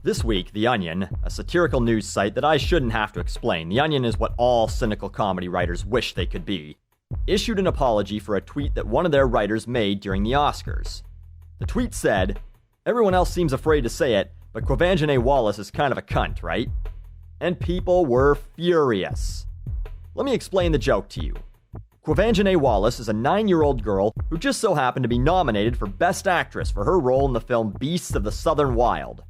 This week, The Onion, a satirical news site that I shouldn't have to explain, The Onion is what all cynical comedy writers wish they could be, issued an apology for a tweet that one of their writers made during the Oscars. The tweet said, "Everyone else seems afraid to say it, but Quvenzhané Wallis is kind of a cunt, right?" And people were furious. Let me explain the joke to you. Quvenzhané Wallis is a 9-year-old girl who just so happened to be nominated for Best Actress for her role in the film Beasts of the Southern Wild.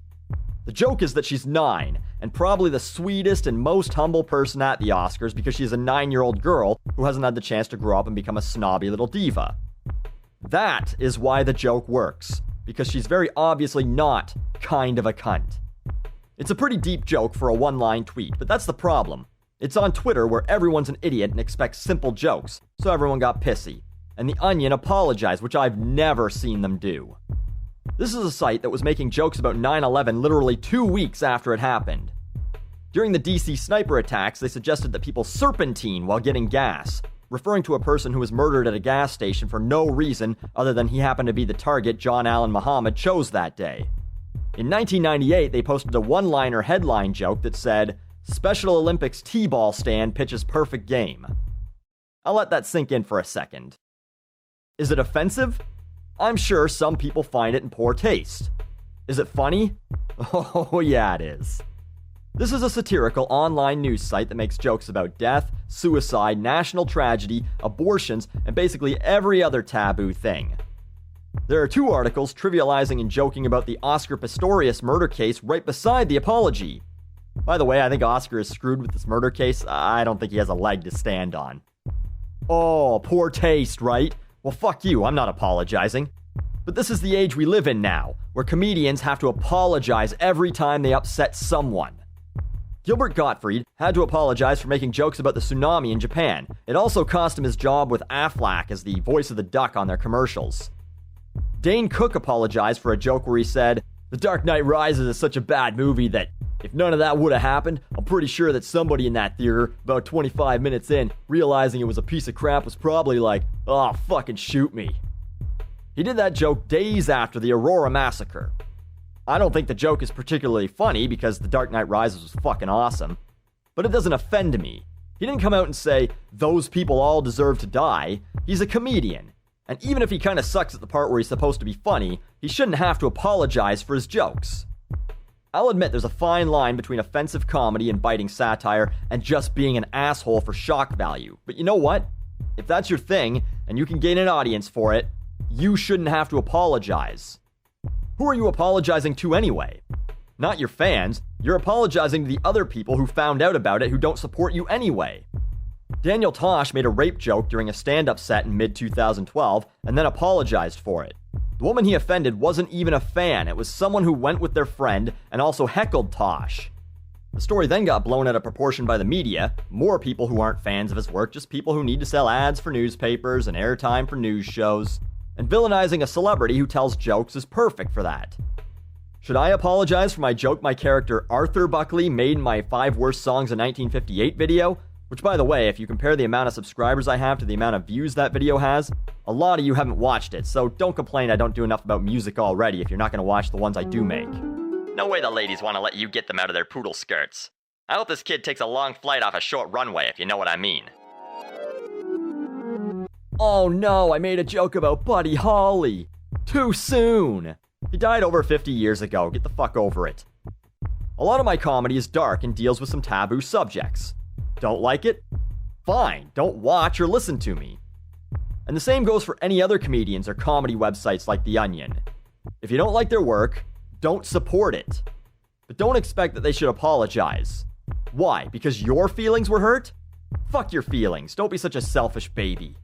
The joke is that she's 9, and probably the sweetest and most humble person at the Oscars because she's a 9-year-old girl who hasn't had the chance to grow up and become a snobby little diva. That is why the joke works, because she's very obviously not kind of a cunt. It's a pretty deep joke for a one-line tweet, but that's the problem. It's on Twitter where everyone's an idiot and expects simple jokes, so everyone got pissy. And The Onion apologized, which I've never seen them do. This is a site that was making jokes about 9/11 literally 2 weeks after it happened. During the DC sniper attacks, they suggested that people serpentine while getting gas, referring to a person who was murdered at a gas station for no reason other than he happened to be the target John Allen Muhammad chose that day. In 1998, they posted a one-liner headline joke that said, "Special Olympics T-ball stand pitches perfect game." I'll let that sink in for a second. Is it offensive? I'm sure some people find it in poor taste. Is it funny? Oh yeah, it is. This is a satirical online news site that makes jokes about death, suicide, national tragedy, abortions, and basically every other taboo thing. There are 2 articles trivializing and joking about the Oscar Pistorius murder case right beside the apology. By the way, I think Oscar is screwed with this murder case. I don't think he has a leg to stand on. Oh, poor taste, right? Well, fuck you, I'm not apologizing. But this is the age we live in now, where comedians have to apologize every time they upset someone. Gilbert Gottfried had to apologize for making jokes about the tsunami in Japan. It also cost him his job with Aflac as the voice of the duck on their commercials. Dane Cook apologized for a joke where he said, "The Dark Knight Rises is such a bad movie that if none of that would have happened, I'm pretty sure that somebody in that theater, about 25 minutes in, realizing it was a piece of crap was probably like, oh, fucking shoot me." He did that joke days after the Aurora massacre. I don't think the joke is particularly funny because The Dark Knight Rises was fucking awesome, but it doesn't offend me. He didn't come out and say, "Those people all deserve to die." He's a comedian, and even if he kind of sucks at the part where he's supposed to be funny, he shouldn't have to apologize for his jokes. I'll admit there's a fine line between offensive comedy and biting satire and just being an asshole for shock value. But you know what? If that's your thing, and you can gain an audience for it, you shouldn't have to apologize. Who are you apologizing to anyway? Not your fans. You're apologizing to the other people who found out about it who don't support you anyway. Daniel Tosh made a rape joke during a stand-up set in mid-2012 and then apologized for it. The woman he offended wasn't even a fan. It was someone who went with their friend and also heckled Tosh. The story then got blown out of proportion by the media. More people who aren't fans of his work, just people who need to sell ads for newspapers and airtime for news shows. And villainizing a celebrity who tells jokes is perfect for that. Should I apologize for my joke my character Arthur Buckley made in my 5 Worst Songs in 1958 video? Which, by the way, if you compare the amount of subscribers I have to the amount of views that video has, a lot of you haven't watched it, so don't complain I don't do enough about music already if you're not going to watch the ones I do make. No way the ladies want to let you get them out of their poodle skirts. I hope this kid takes a long flight off a short runway, if you know what I mean. Oh no, I made a joke about Buddy Holly. Too soon. He died over 50 years ago, get the fuck over it. A lot of my comedy is dark and deals with some taboo subjects. Don't like it? Fine, don't watch or listen to me. And the same goes for any other comedians or comedy websites like The Onion. If you don't like their work, don't support it. But don't expect that they should apologize. Why? Because your feelings were hurt? Fuck your feelings, don't be such a selfish baby.